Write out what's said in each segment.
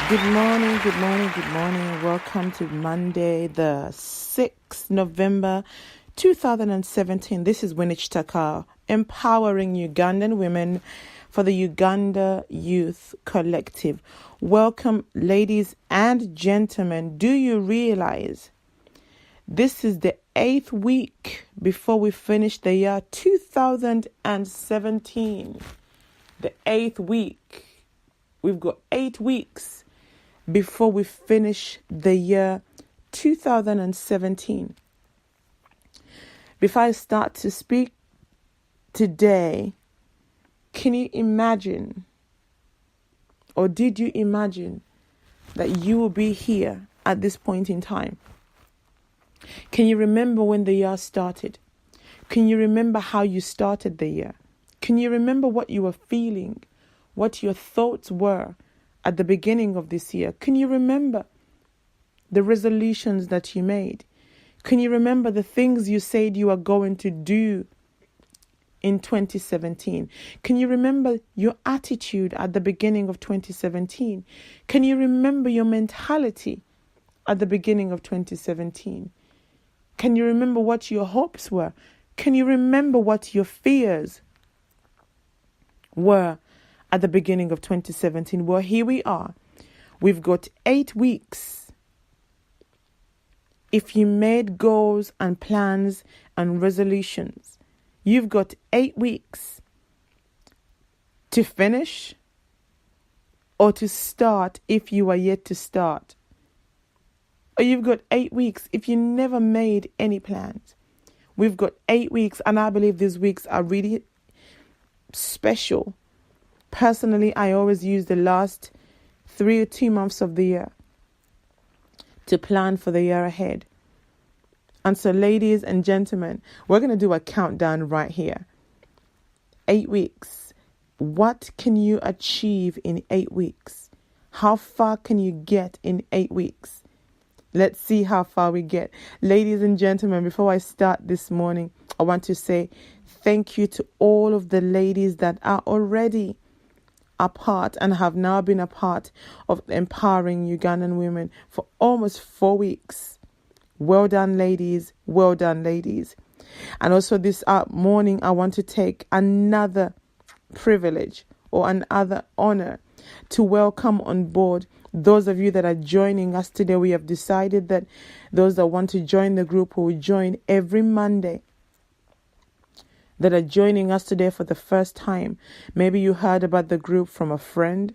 Good morning, good morning, good morning. Welcome to Monday, the 6th November 2017. This is Winich Takar, empowering Ugandan women for the Uganda Youth Collective. Welcome, ladies and gentlemen. Do you realize this is the 8th week before we finish the year 2017? The 8th week. We've got 8 weeks before we finish the year 2017. Before I start to speak today, can you imagine, or did you imagine that you will be here at this point in time? Can you remember when the year started? Can you remember how you started the year? Can you remember what you were feeling, what your thoughts were at the beginning of this year? Can you remember the resolutions that you made? Can you remember the things you said you are going to do in 2017? Can you remember your attitude at the beginning of 2017? Can you remember your mentality at the beginning of 2017? Can you remember what your hopes were? Can you remember what your fears were at the beginning of 2017? Well, here we are. We've got 8 weeks. If you made goals and plans and resolutions, you've got 8 weeks to finish or to start if you are yet to start. Or you've got 8 weeks if you never made any plans. We've got 8 weeks, and I believe these weeks are really special. Personally, I always use the last 3 or 2 months of the year to plan for the year ahead. And so, ladies and gentlemen, we're going to do a countdown right here. 8 weeks. What can you achieve in 8 weeks? How far can you get in 8 weeks? Let's see how far we get. Ladies and gentlemen, before I start this morning, I want to say thank you to all of the ladies that are already a part and have now been a part of empowering Ugandan women for almost 4 weeks. Well done, ladies. Well done, ladies. And also this morning, I want to take another privilege or another honor to welcome on board those of you that are joining us today. We have decided that those that want to join the group will join every Monday, that are joining us today for the first time. Maybe you heard about the group from a friend.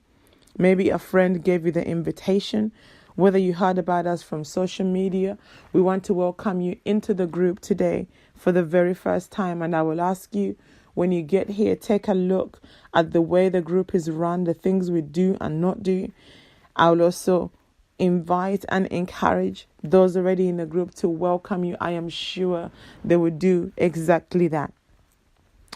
Maybe a friend gave you the invitation. Whether you heard about us from social media, we want to welcome you into the group today for the very first time. And I will ask you, when you get here, take a look at the way the group is run, the things we do and not do. I will also invite and encourage those already in the group to welcome you. I am sure they will do exactly that.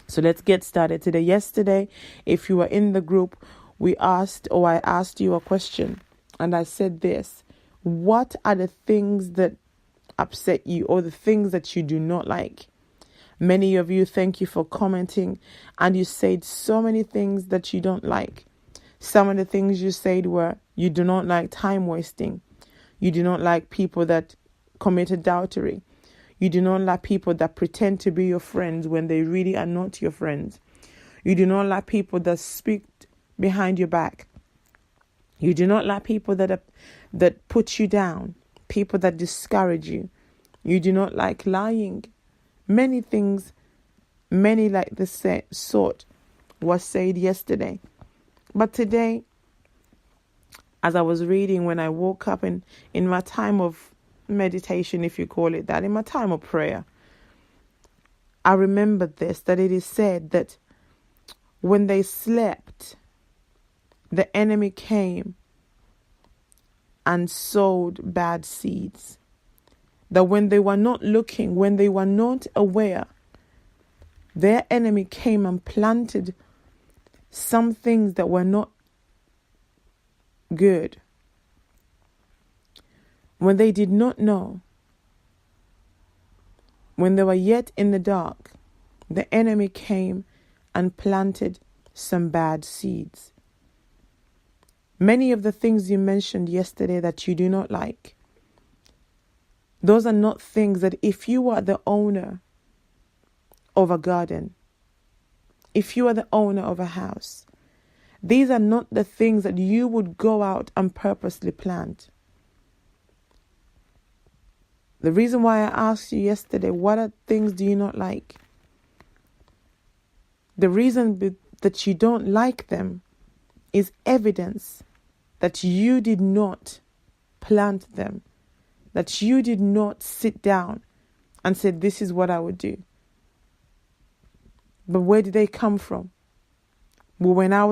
So let's get started today. Yesterday, if you were in the group, I asked you a question, and I said this: what are the things that upset you or the things that you do not like? Many of you, thank you for commenting, and you said so many things that you don't like. Some of the things you said were, you do not like time wasting. You do not like people that commit adultery. You do not like people that pretend to be your friends when they really are not your friends. You do not like people that speak behind your back. You do not like people that put you down, people that discourage you. You do not like lying. Many things, many like this sort was said yesterday. But today, as I was reading when I woke up in my time of meditation, if you call it that, in my time of prayer, I remembered this, that it is said that when they slept, the enemy came and sowed bad seeds. That when they were not looking, when they were not aware, their enemy came and planted some things that were not good. When they did not know, when they were yet in the dark, the enemy came and planted some bad seeds. Many of the things you mentioned yesterday that you do not like, those are not things that if you are the owner of a garden, if you are the owner of a house, these are not the things that you would go out and purposely plant. The reason why I asked you yesterday, what are things do you not like? The reason that you don't like them is evidence that you did not plant them, that you did not sit down and say, this is what I would do. But where did they come from? Well, when I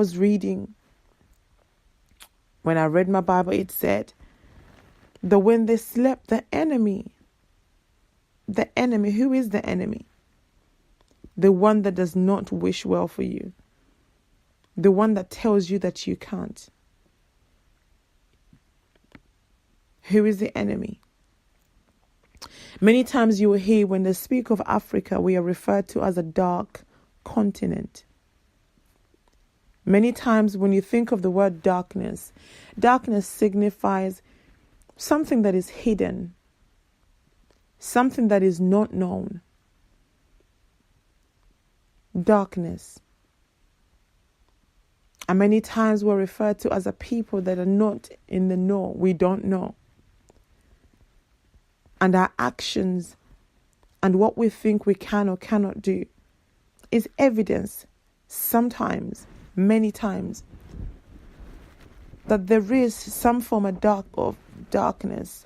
read my Bible, it said that when they slept, the enemy, who is the enemy? The one that does not wish well for you. The one that tells you that you can't. Who is the enemy? Many times you will hear when they speak of Africa, we are referred to as a dark continent. Many times when you think of the word darkness, darkness signifies something that is hidden, something that is not known. Darkness. And many times we're referred to as a people that are not in the know. We don't know. And our actions and what we think we can or cannot do is evidence sometimes, many times, that there is some form of darkness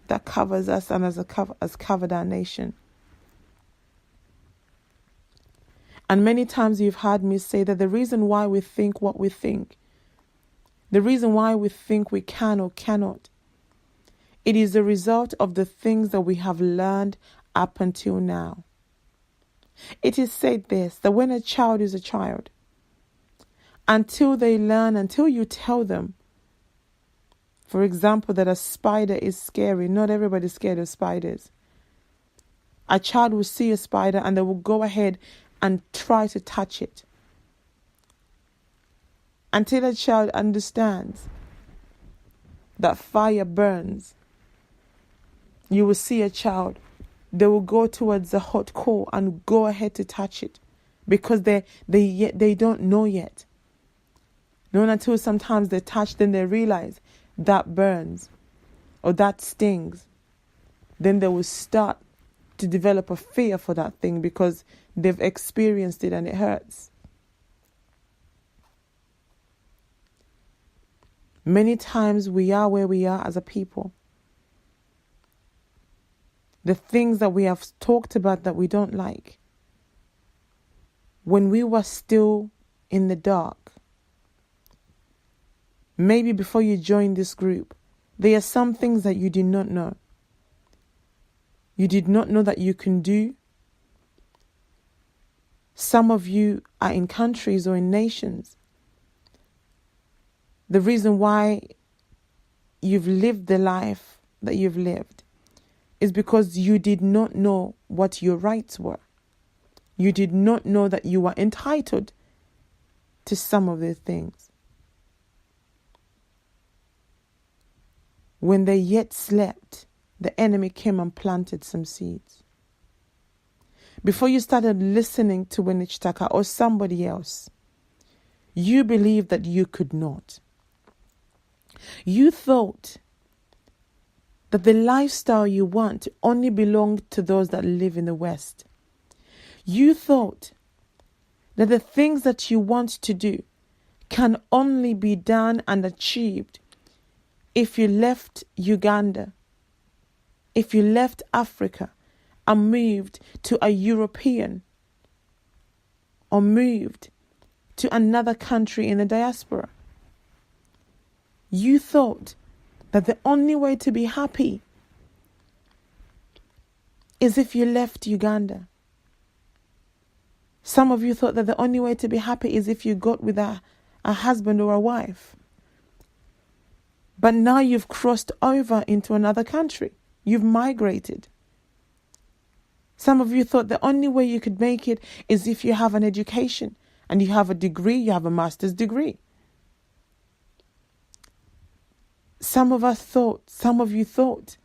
that covers us and has covered our nation. And many times you've heard me say that the reason why we think what we think, the reason why we think we can or cannot, it is the result of the things that we have learned up until now. It is said this, that when a child is a child, until they learn, until you tell them, for example, that a spider is scary. Not everybody's scared of spiders. A child will see a spider and they will go ahead and try to touch it. Until a child understands that fire burns, you will see a child, they will go towards the hot coal and go ahead to touch it because they don't know yet. Not until sometimes they touch, then they realize that burns or that stings. Then they will start to develop a fear for that thing because they've experienced it and it hurts. Many times we are where we are as a people. The things that we have talked about that we don't like. When we were still in the dark, maybe before you joined this group, there are some things that you did not know. You did not know that you can do. Some of you are in countries or in nations. The reason why you've lived the life that you've lived is because you did not know what your rights were. You did not know that you were entitled to some of these things. When they yet slept, the enemy came and planted some seeds. Before you started listening to Winichitaka or somebody else, you believed that you could not. You thought that the lifestyle you want only belonged to those that live in the West. You thought that the things that you want to do can only be done and achieved if you left Uganda, if you left Africa and moved to a European or moved to another country in the diaspora. You thought that the only way to be happy is if you left Uganda. Some of you thought that the only way to be happy is if you got with a husband or a wife. But now you've crossed over into another country. You've migrated. Some of you thought the only way you could make it is if you have an education and you have a degree, you have a master's degree. Some of you thought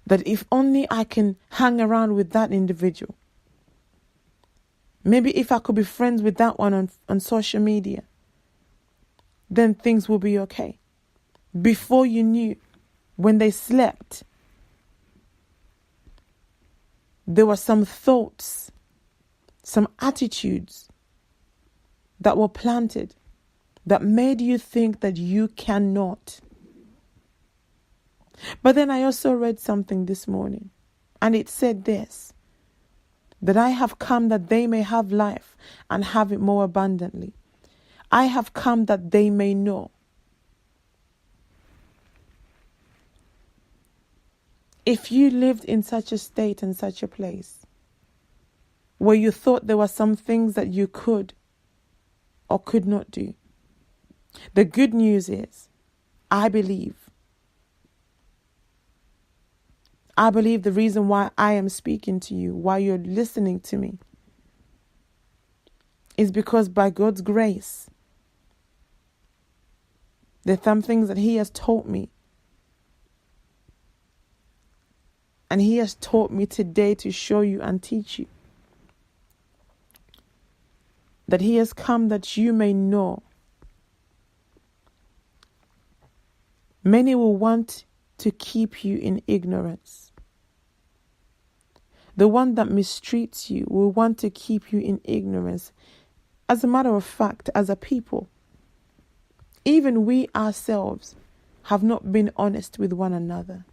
that if only I can hang around with that individual, maybe if I could be friends with that one on social media, then things will be okay. Before you knew, when they slept, there were some thoughts, some attitudes that were planted that made you think that you cannot. But then I also read something this morning, and it said this, that I have come that they may have life and have it more abundantly. I have come that they may know. If you lived in such a state and such a place where you thought there were some things that you could or could not do, the good news is, I believe the reason why I am speaking to you, why you're listening to me, is because by God's grace, there's some things that He has taught me. And He has taught me today to show you and teach you that He has come that you may know. Many will want to keep you in ignorance. The one that mistreats you will want to keep you in ignorance. As a matter of fact, as a people, even we ourselves have not been honest with one another.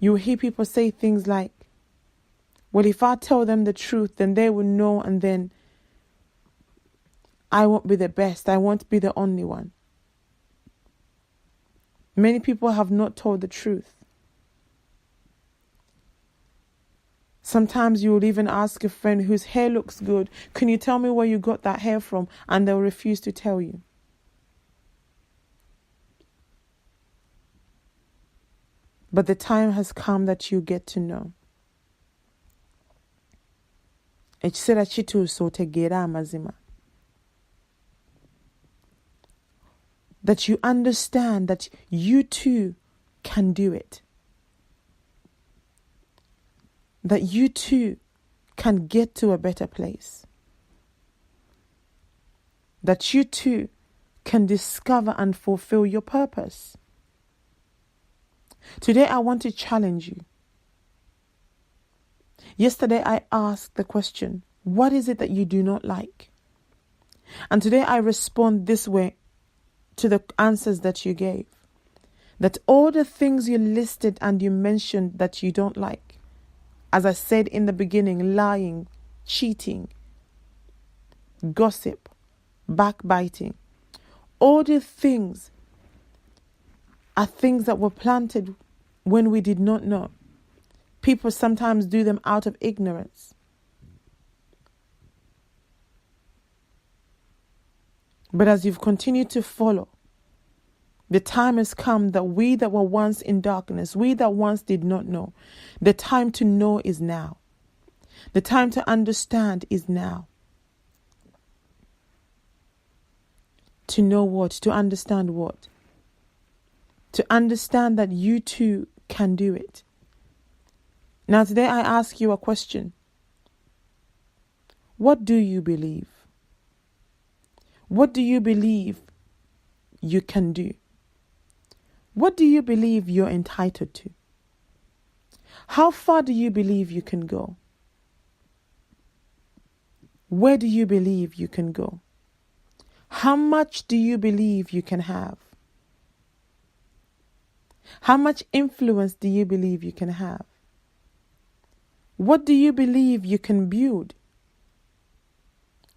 You hear people say things like, well, if I tell them the truth, then they will know, and then I won't be the best. I won't be the only one. Many people have not told the truth. Sometimes you will even ask a friend whose hair looks good, can you tell me where you got that hair from? And they'll refuse to tell you. But the time has come that you get to know. Ekiseera kituuse otegeere amazima. That you understand that you too can do it. That you too can get to a better place. That you too can discover and fulfill your purpose. Today I want to challenge you. Yesterday I asked the question, what is it that you do not like? And today I respond this way to the answers that you gave. That all the things you listed and you mentioned that you don't like, as I said in the beginning, lying, cheating, gossip, backbiting, all the things are things that were planted when we did not know. People sometimes do them out of ignorance. But as you've continued to follow, the time has come that we that were once in darkness, we that once did not know, the time to know is now. The time to understand is now. To know what? To understand what? To understand that you too can do it. Now today I ask you a question. What do you believe? What do you believe you can do? What do you believe you're entitled to? How far do you believe you can go? Where do you believe you can go? How much do you believe you can have? How much influence do you believe you can have? What do you believe you can build?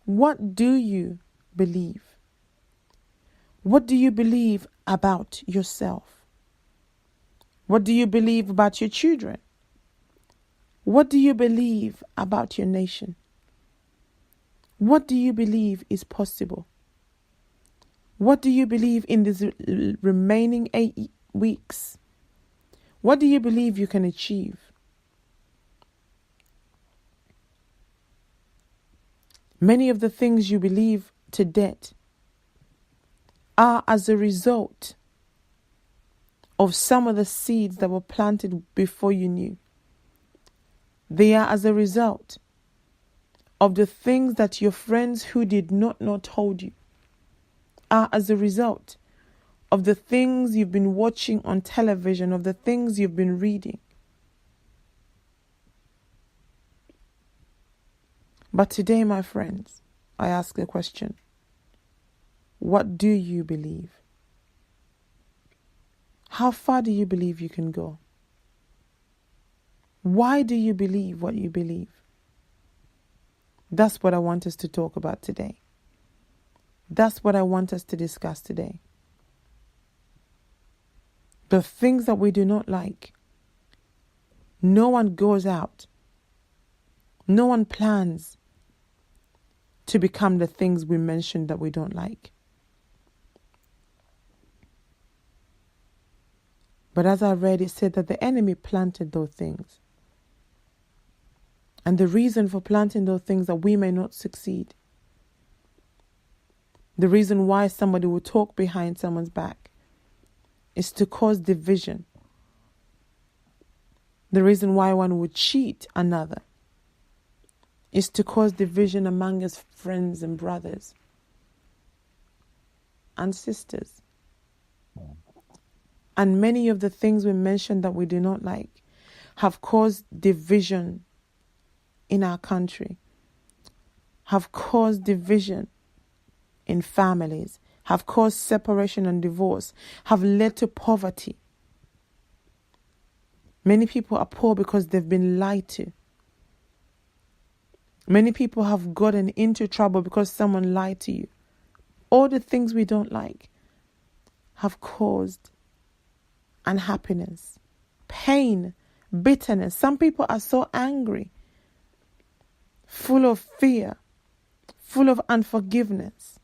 What do you believe? What do you believe about yourself? What do you believe about your children? What do you believe about your nation? What do you believe is possible? What do you believe in these remaining 8 weeks? What do you believe you can achieve? Many of the things you believe to date are as a result of some of the seeds that were planted before you knew. They are as a result of the things that your friends who did not know told you. Are as a result of the things you've been watching on television, of the things you've been reading. But today, my friends, I ask the question, what do you believe? How far do you believe you can go? Why do you believe what you believe? That's what I want us to talk about today. That's what I want us to discuss today. The things that we do not like. No one goes out. No one plans to become the things we mentioned that we don't like. But as I read, it said that the enemy planted those things. And the reason for planting those things that we may not succeed. The reason why somebody will talk behind someone's back is to cause division. The reason why one would cheat another is to cause division among his friends and brothers and sisters. And many of the things we mentioned that we do not like have caused division in our country, have caused division in families, have caused separation and divorce, have led to poverty. Many people are poor because they've been lied to. Many people have gotten into trouble because someone lied to you. All the things we don't like have caused unhappiness, pain, bitterness. Some people are so angry, full of fear, full of unforgiveness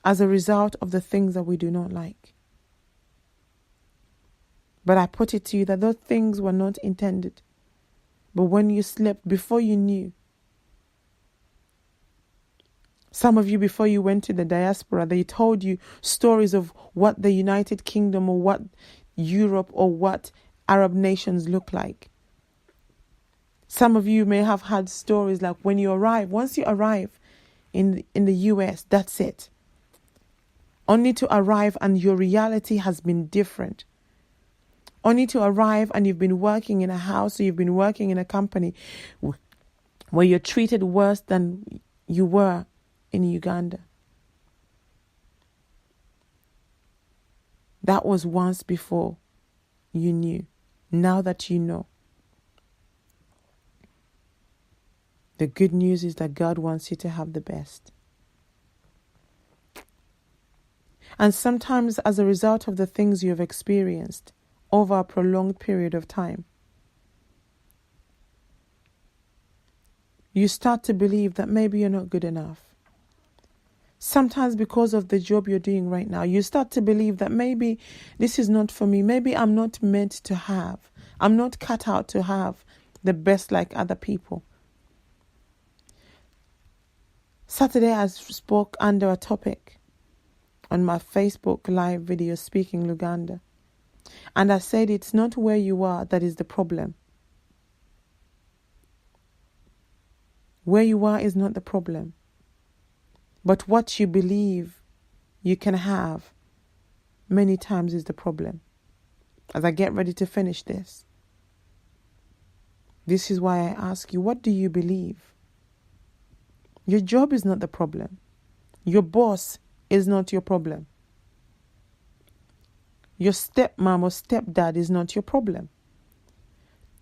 as a result of the things that we do not like. But I put it to you that those things were not intended. But when you slept, before you knew, some of you, before you went to the diaspora, they told you stories of what the United Kingdom or what Europe or what Arab nations look like. Some of you may have had stories like when you arrive, once you arrive in the US, that's it. Only to arrive and your reality has been different. Only to arrive and you've been working in a house or you've been working in a company where you're treated worse than you were in Uganda. That was once before you knew. Now that you know. The good news is that God wants you to have the best. And sometimes as a result of the things you have experienced over a prolonged period of time, you start to believe that maybe you're not good enough. Sometimes because of the job you're doing right now, you start to believe that maybe this is not for me. Maybe I'm not meant to have. I'm not cut out to have the best like other people. Saturday I spoke under a topic on my Facebook live video, Speaking Luganda. And I said it's not where you are that is the problem. Where you are is not the problem. But what you believe you can have many times is the problem. As I get ready to finish this is why I ask you, what do you believe? Your job is not the problem. Your boss is not your problem. Your stepmom or stepdad is not your problem.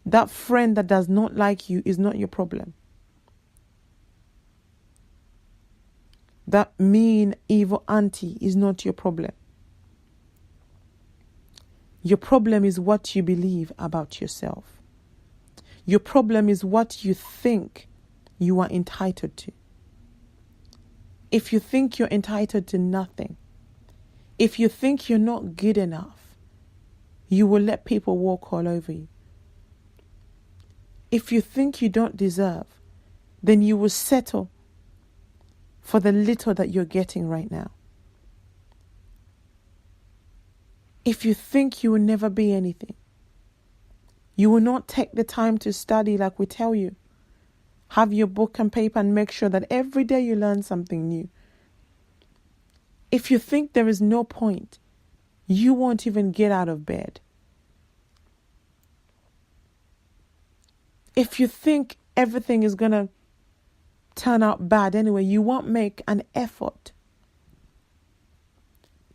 That friend that does not like you is not your problem. That mean, evil auntie is not your problem. Your problem is what you believe about yourself. Your problem is what you think you are entitled to. If you think you're entitled to nothing, if you think you're not good enough, you will let people walk all over you. If you think you don't deserve, then you will settle for the little that you're getting right now. If you think you will never be anything, you will not take the time to study like we tell you. Have your book and paper and make sure that every day you learn something new. If you think there is no point, you won't even get out of bed. If you think everything is going to turn out bad anyway, you won't make an effort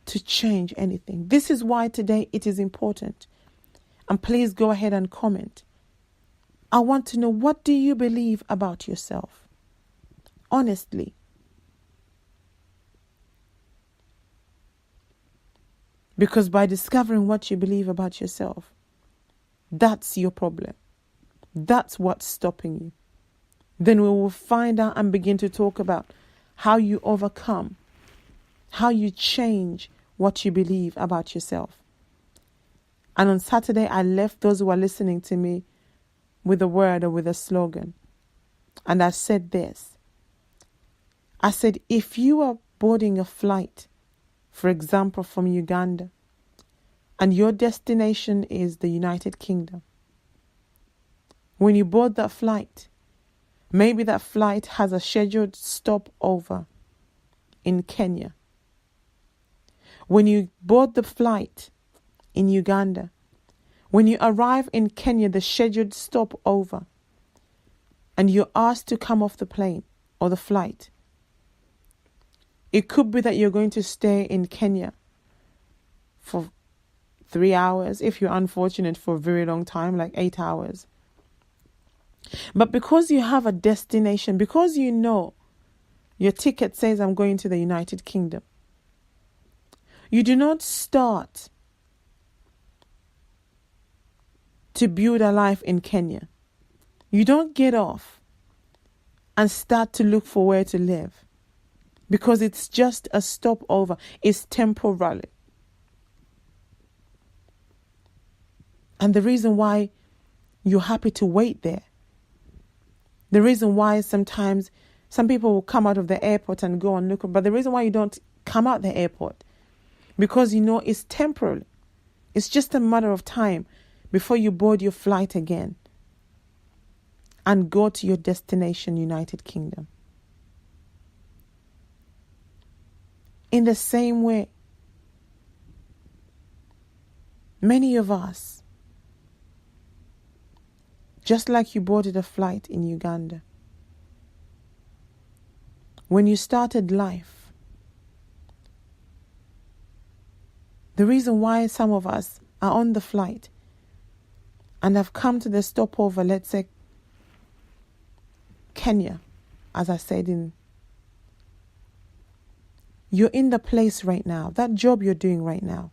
to change anything. This is why today it is important. And please go ahead and comment. I want to know, what do you believe about yourself? Honestly. Because by discovering what you believe about yourself, that's your problem. That's what's stopping you. Then we will find out and begin to talk about how you overcome, how you change what you believe about yourself. And on Saturday, I left those who are listening to me with a word or with a slogan. And I said this. I said, if you are boarding a flight, for example, from Uganda, and your destination is the United Kingdom, when you board that flight, maybe that flight has a scheduled stopover in Kenya. When you board the flight in Uganda, when you arrive in Kenya, the scheduled stopover, and you're asked to come off the plane or the flight, it could be that you're going to stay in Kenya for 3 hours, if you're unfortunate, for a very long time, like 8 hours. But because you have a destination, because you know your ticket says I'm going to the United Kingdom, you do not start to build a life in Kenya. You don't get off and start to look for where to live, because it's just a stopover. It's temporary. And the reason why you're happy to wait there, the reason why sometimes some people will come out of the airport and go and look, but the reason why you don't come out the airport, because you know it's temporary. It's just a matter of time before you board your flight again and go to your destination, United Kingdom. In the same way, many of us, just like you boarded a flight in Uganda, when you started life, the reason why some of us are on the flight and have come to the stopover, let's say Kenya, as I said, you're in the place right now, that job you're doing right now,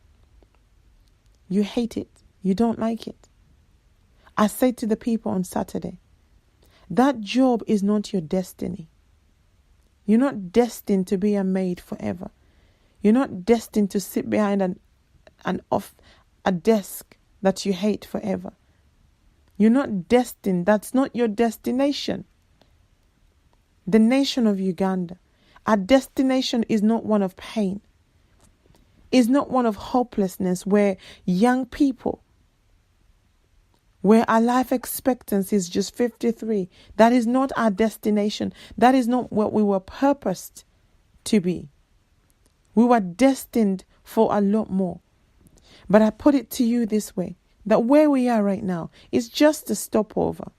you hate it, you don't like it. I said to the people on Saturday, that job is not your destiny. You're not destined to be a maid forever. You're not destined to sit behind a desk that you hate forever. You're not destined. That's not your destination. The nation of Uganda, our destination is not one of pain. It's not one of hopelessness, where young people, where our life expectancy is just 53. That is not our destination. That is not what we were purposed to be. We were destined for a lot more. But I put it to you this way, that where we are right now is just a stopover.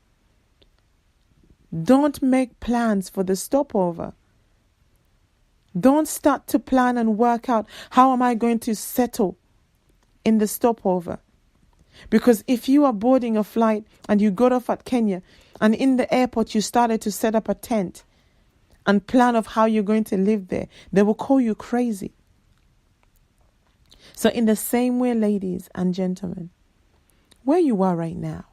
Don't make plans for the stopover. Don't start to plan and work out, how am I going to settle in the stopover? Because if you are boarding a flight and you got off at Kenya, and in the airport you started to set up a tent and plan of how you're going to live there, they will call you crazy. So in the same way, ladies and gentlemen, where you are right now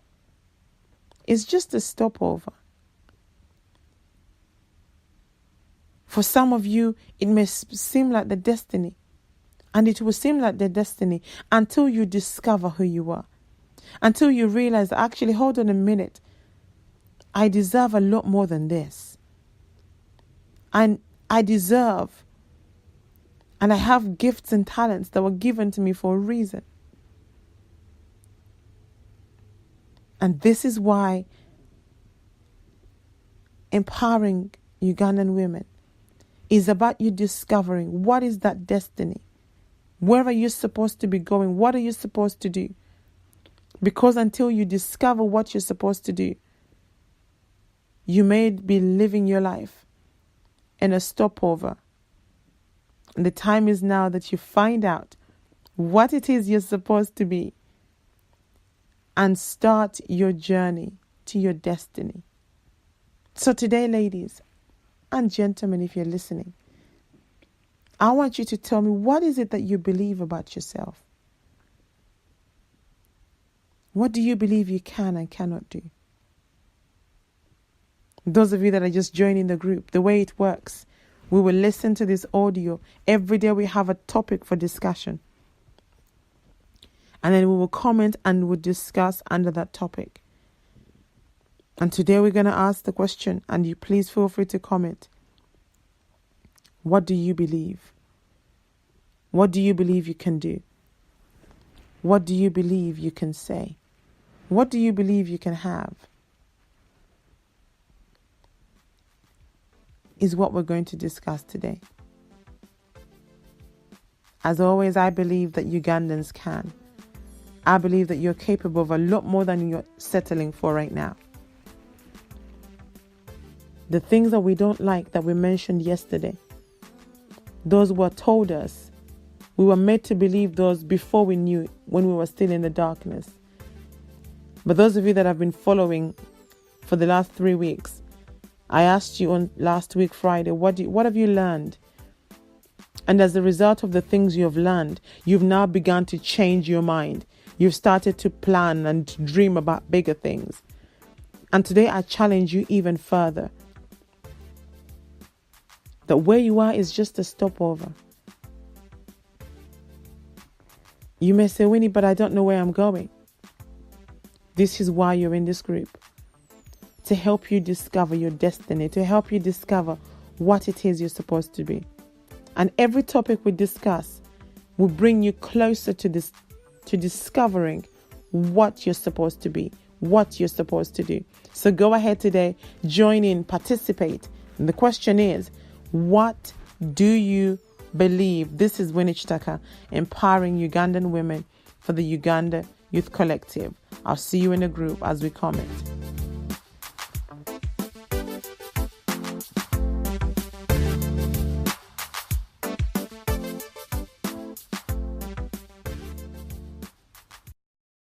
is just a stopover. For some of you, it may seem like the destiny, and it will seem like the destiny until you discover who you are. Until you realize, actually, hold on a minute, I deserve a lot more than this. And I deserve, and I have gifts and talents that were given to me for a reason. And this is why empowering Ugandan women is about you discovering what is that destiny. Where are you supposed to be going? What are you supposed to do? Because until you discover what you're supposed to do, you may be living your life in a stopover. And the time is now that you find out what it is you're supposed to be and start your journey to your destiny. So today, ladies and gentlemen, if you're listening, I want you to tell me, what is it that you believe about yourself? What do you believe you can and cannot do? Those of you that are just joining the group, the way it works, we will listen to this audio. Every day we have a topic for discussion. And then we will comment and we'll discuss under that topic. And today we're going to ask the question, and you please feel free to comment. What do you believe? What do you believe you can do? What do you believe you can say? What do you believe you can have? Is what we're going to discuss today. As always, I believe that Ugandans can. I believe that you're capable of a lot more than you're settling for right now. The things that we don't like that we mentioned yesterday, those were told us. We were made to believe those before we knew it, when we were still in the darkness. But those of you that have been following for the last 3 weeks, I asked you on last week, Friday, what have you learned? And as a result of the things you have learned, you've now begun to change your mind. You've started to plan and dream about bigger things. And today I challenge you even further. That where you are is just a stopover. You may say, Winnie, but I don't know where I'm going. This is why you're in this group. To help you discover your destiny, to help you discover what it is you're supposed to be. And every topic we discuss will bring you closer to this, to discovering what you're supposed to be, what you're supposed to do. So go ahead today, join in, participate. And the question is, what do you believe? This is Winnie Chitaka, empowering Ugandan women for the Uganda Youth Collective. I'll see you in the group as we comment.